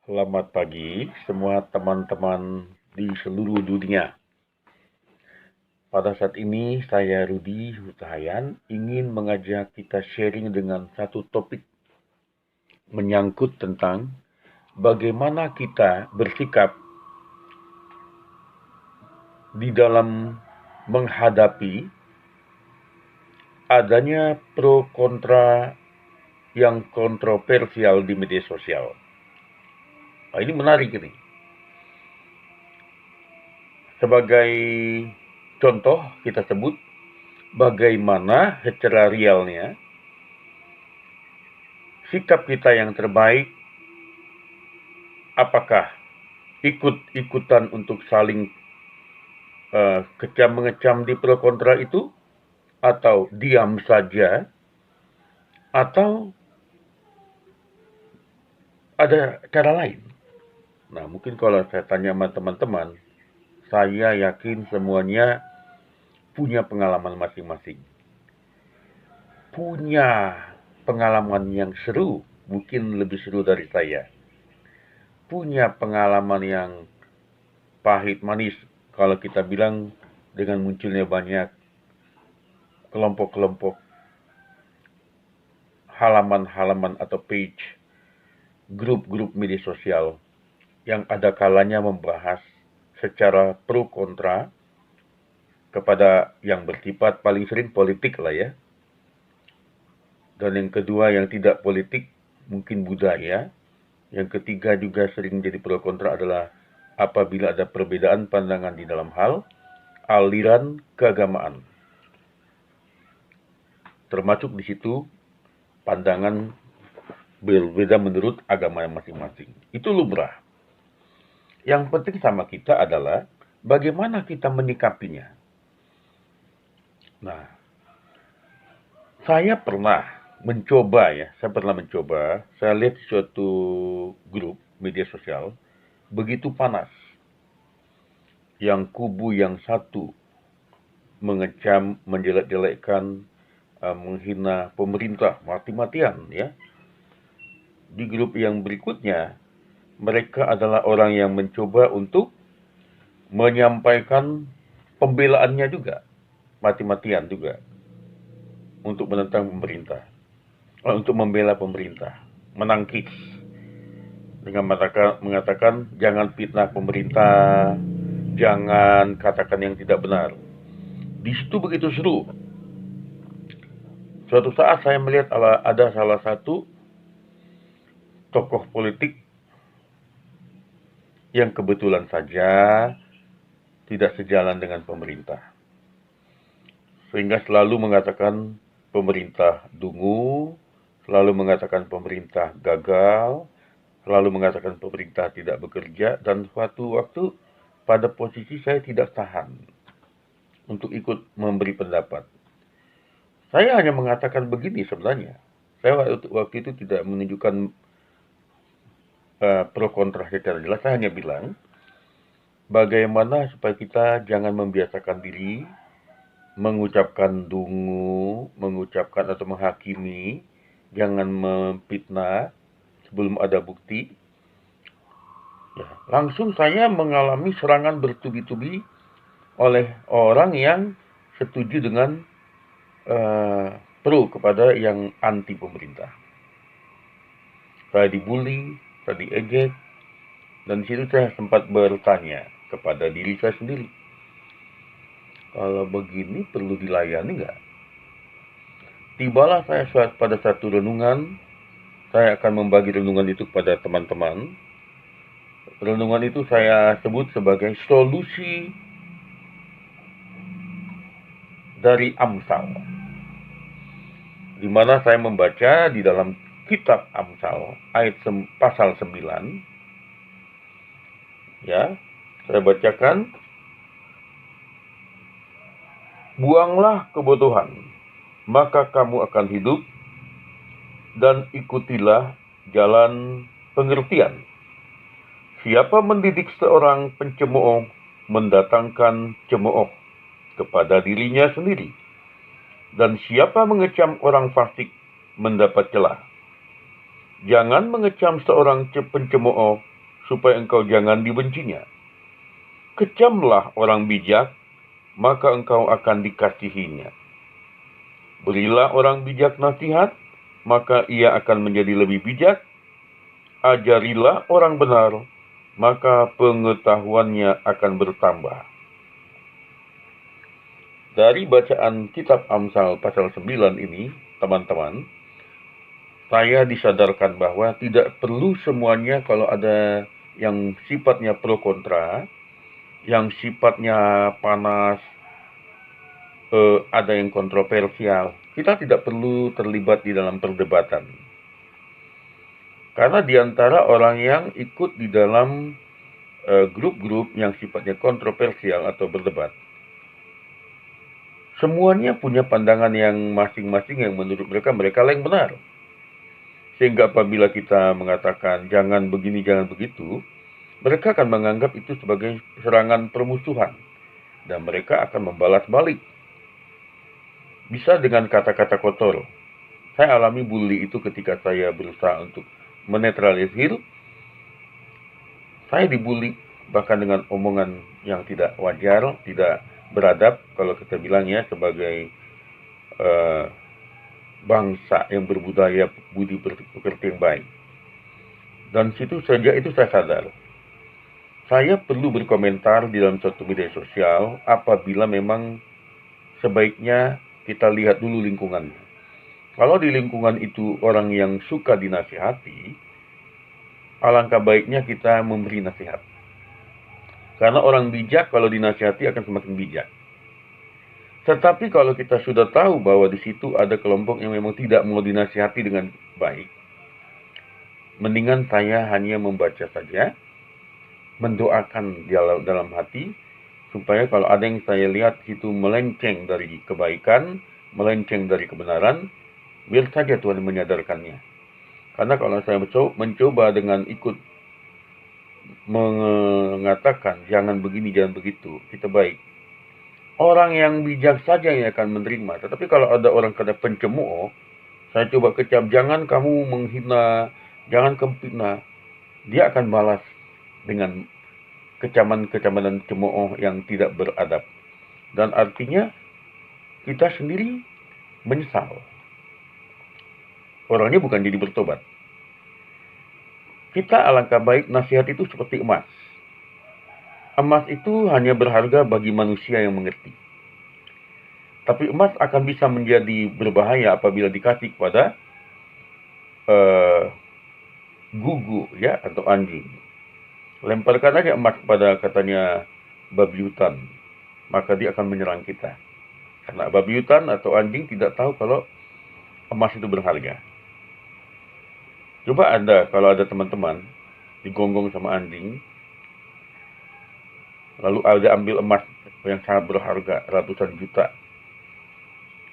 Selamat pagi semua teman-teman di seluruh dunia. Pada saat ini saya Rudi Hutahayan ingin mengajak kita sharing dengan satu topik menyangkut tentang bagaimana kita bersikap di dalam menghadapi adanya pro kontra yang kontroversial di media sosial. Nah, ini menarik ini. Sebagai contoh kita sebut bagaimana secara realnya sikap kita yang terbaik, apakah ikut-ikutan untuk saling kecam-mengecam di pro kontra itu, atau diam saja, atau ada cara lain. Nah, mungkin kalau saya tanya sama teman-teman, saya yakin semuanya punya pengalaman masing-masing. Punya pengalaman yang seru, mungkin lebih seru dari saya. Punya pengalaman yang pahit manis, kalau kita bilang dengan munculnya banyak kelompok-kelompok halaman-halaman atau page grup-grup media sosial yang ada kalanya membahas secara pro kontra kepada yang bersifat paling sering politik lah ya. Dan yang kedua yang tidak politik mungkin budaya. Yang ketiga juga sering jadi pro kontra adalah apabila ada perbedaan pandangan di dalam hal aliran keagamaan. Termasuk di situ pandangan berbeda menurut agama masing-masing. Itu lumrah. Yang penting sama kita adalah bagaimana kita menyikapinya. Nah, saya pernah mencoba, saya lihat suatu grup media sosial begitu panas. Yang kubu yang satu mengecam, menjelek-jelekkan, menghina pemerintah mati-matian ya. Di grup yang berikutnya, mereka adalah orang yang mencoba untuk menyampaikan pembelaannya juga, mati-matian juga, untuk menentang pemerintah, untuk membela pemerintah, menangkis dengan mengatakan jangan fitnah pemerintah, jangan katakan yang tidak benar. Di situ begitu seru. Suatu saat saya melihat ada salah satu tokoh politik yang kebetulan saja tidak sejalan dengan pemerintah. Sehingga selalu mengatakan pemerintah dungu, selalu mengatakan pemerintah gagal, selalu mengatakan pemerintah tidak bekerja, dan suatu waktu pada posisi saya tidak tahan untuk ikut memberi pendapat. Saya hanya mengatakan begini sebenarnya. Saya waktu itu tidak menunjukkan pro kontra secara jelas. Saya hanya bilang bagaimana supaya kita jangan membiasakan diri mengucapkan dungu, mengucapkan atau menghakimi, jangan memfitnah sebelum ada bukti. Ya, langsung saya mengalami serangan bertubi-tubi oleh orang yang setuju dengan pro kepada yang anti pemerintah. Saya dibully, saya diejek, dan di situ saya sempat bertanya kepada diri saya sendiri, kalau begini perlu dilayani nggak? Tibalah saya pada satu renungan, saya akan membagi renungan itu kepada teman-teman. Renungan itu saya sebut sebagai solusi dari Amsal, di mana saya membaca di dalam kitab Amsal ayat pasal 9. Ya, saya bacakan. Buanglah kebodohan, maka kamu akan hidup, dan ikutilah jalan pengertian. Siapa mendidik seorang pencemooh mendatangkan cemooh kepada dirinya sendiri, dan siapa mengecam orang fasik mendapat celah. Jangan mengecam seorang pencemooh supaya engkau jangan dibencinya. Kecamlah orang bijak, maka engkau akan dikasihinya. Berilah orang bijak nasihat, maka ia akan menjadi lebih bijak. Ajarilah orang benar, maka pengetahuannya akan bertambah. Dari bacaan kitab Amsal pasal 9 ini, teman-teman, saya disadarkan bahwa tidak perlu semuanya kalau ada yang sifatnya pro kontra, yang sifatnya panas, ada yang kontroversial. Kita tidak perlu terlibat di dalam perdebatan. Karena di antara orang yang ikut di dalam grup-grup yang sifatnya kontroversial atau berdebat, semuanya punya pandangan yang masing-masing yang menurut mereka lah yang benar. Sehingga apabila kita mengatakan jangan begini, jangan begitu, mereka akan menganggap itu sebagai serangan permusuhan. Dan mereka akan membalas balik. Bisa dengan kata-kata kotor. Saya alami bully itu ketika saya berusaha untuk menetralisir. Saya dibully bahkan dengan omongan yang tidak wajar, tidak beradab, kalau kita bilangnya sebagai bangsa yang berbudaya, budi pekerti yang baik. Dan sejak itu saya sadar, saya perlu berkomentar di dalam suatu media sosial apabila memang sebaiknya kita lihat dulu lingkungannya. Kalau di lingkungan itu orang yang suka dinasihati, alangkah baiknya kita memberi nasihat. Karena orang bijak kalau dinasihati akan semakin bijak. Tetapi kalau kita sudah tahu bahwa di situ ada kelompok yang memang tidak mau dinasihati dengan baik, mendingan saya hanya membaca saja, mendoakan dalam hati, supaya kalau ada yang saya lihat situ melenceng dari kebaikan, melenceng dari kebenaran, biar saja Tuhan menyadarkannya. Karena kalau saya mencoba dengan ikut mengatakan jangan begini, jangan begitu, kita baik, orang yang bijak saja yang akan menerima. Tetapi kalau ada orang kena pencemooh, saya coba kecam, jangan kamu menghina, jangan kempina, dia akan balas dengan kecaman-kecaman dan cemooh yang tidak beradab. Dan artinya kita sendiri menyesal. Orangnya bukan jadi bertobat. Kita alangkah baik nasihat itu seperti emas. Emas itu hanya berharga bagi manusia yang mengerti. Tapi emas akan bisa menjadi berbahaya apabila dikasih kepada gugu, ya, atau anjing. Lemparkan aja emas kepada, katanya, babi hutan, maka dia akan menyerang kita. Karena babi hutan atau anjing tidak tahu kalau emas itu berharga. Coba Anda, kalau ada teman-teman digonggong sama anjing, lalu ada ambil emas yang sangat berharga, ratusan juta,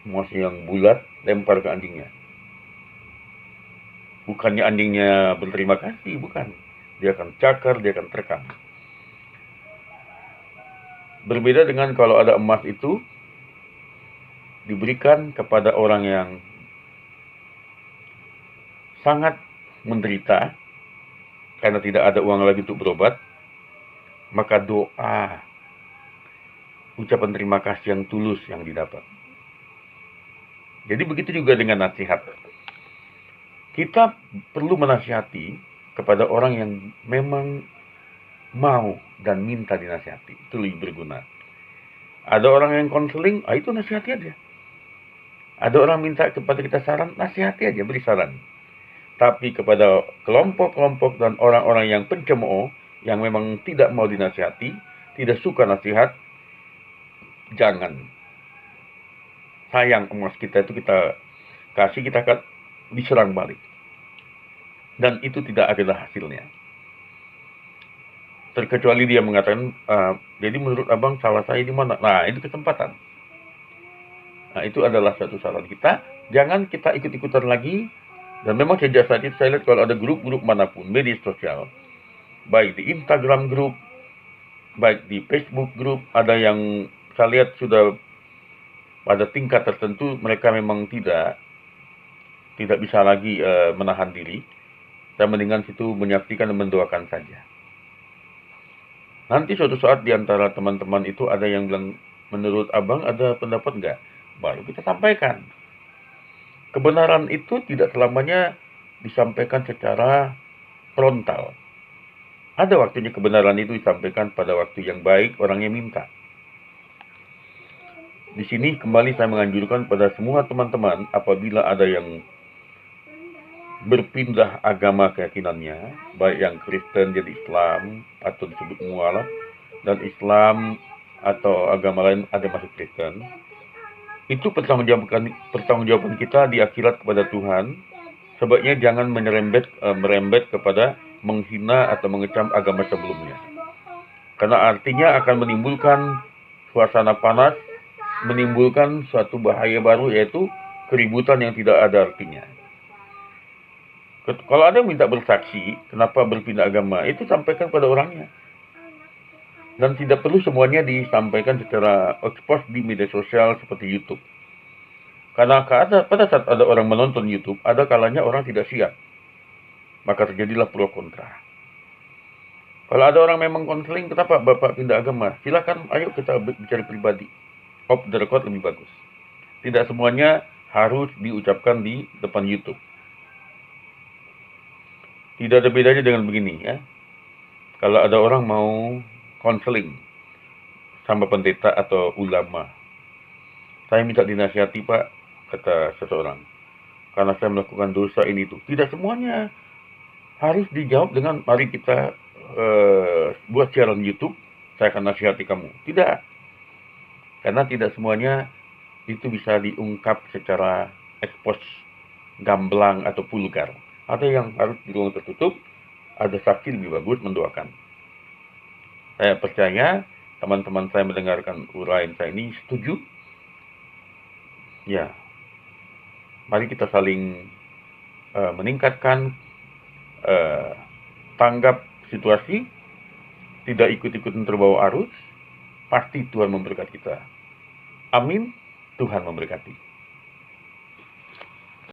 emas yang bulat, lempar ke anjingnya. Bukannya anjingnya berterima kasih, bukan. Dia akan cakar, dia akan terkam. Berbeda dengan kalau ada emas itu diberikan kepada orang yang sangat menderita karena tidak ada uang lagi untuk berobat, maka doa, ucapan terima kasih yang tulus yang didapat. Jadi begitu juga dengan nasihat. Kita perlu menasihati kepada orang yang memang mau dan minta dinasihati. Itu lebih berguna. Ada orang yang konseling, itu nasihati aja. Ada orang minta kepada kita saran, nasihati aja, beri saran. Tapi kepada kelompok-kelompok dan orang-orang yang pencemooh, yang memang tidak mau dinasihati, tidak suka nasihat, jangan. Sayang emas kita itu kita kasih, kita akan diserang balik. Dan itu tidak ada hasilnya. Terkecuali dia mengatakan, jadi menurut abang salah saya di mana? Nah, itu kesempatan. Nah, itu adalah satu saran kita. Jangan kita ikut-ikutan lagi. Dan memang sejak saat itu saya lihat kalau ada grup-grup manapun, media sosial, baik di Instagram grup, baik di Facebook grup, ada yang saya lihat sudah pada tingkat tertentu mereka memang tidak bisa lagi menahan diri. Saya mendingan situ menyaksikan dan mendoakan saja. Nanti suatu saat di antara teman-teman itu ada yang bilang, menurut abang ada pendapat nggak? Baru kita sampaikan. Kebenaran itu tidak selamanya disampaikan secara frontal. Ada waktunya kebenaran itu disampaikan pada waktu yang baik, orangnya minta. Di sini kembali saya menganjurkan pada semua teman-teman, apabila ada yang berpindah agama keyakinannya, baik yang Kristen jadi Islam atau disebut mualaf, dan Islam atau agama lain ada masuk Kristen, itu pertanggungjawaban kita di akhirat kepada Tuhan. Sebaiknya jangan merembet kepada menghina atau mengecam agama sebelumnya, karena artinya akan menimbulkan suasana panas, menimbulkan suatu bahaya baru, yaitu keributan yang tidak ada artinya. Kalau ada yang minta bersaksi kenapa berpindah agama, itu sampaikan pada orangnya. Dan tidak perlu semuanya disampaikan secara expose di media sosial seperti YouTube. Karena pada saat ada orang menonton YouTube, ada kalanya orang tidak siap. Maka terjadilah pro kontra. Kalau ada orang memang konseling, kenapa Bapak pindah agama? Silakan, ayo kita bicara pribadi. Off the record lebih bagus. Tidak semuanya harus diucapkan di depan YouTube. Tidak ada bedanya dengan begini ya. Kalau ada orang mau konseling sama pendeta atau ulama, saya minta dinasihati Pak, kata seseorang, karena saya melakukan dosa ini itu. Tidak semuanya harus dijawab dengan mari kita buat siaran YouTube, saya akan nasihati kamu. Tidak. Karena tidak semuanya itu bisa diungkap secara expose, gamblang atau vulgar. Ada yang harus di ruang tertutup, ada saksi lebih bagus mendoakan. Saya percaya teman-teman saya mendengarkan uraian saya ini setuju. Ya, mari kita saling meningkatkan tanggap situasi, tidak ikut-ikutan terbawa arus. Pasti Tuhan memberkati kita. Amin. Tuhan memberkati.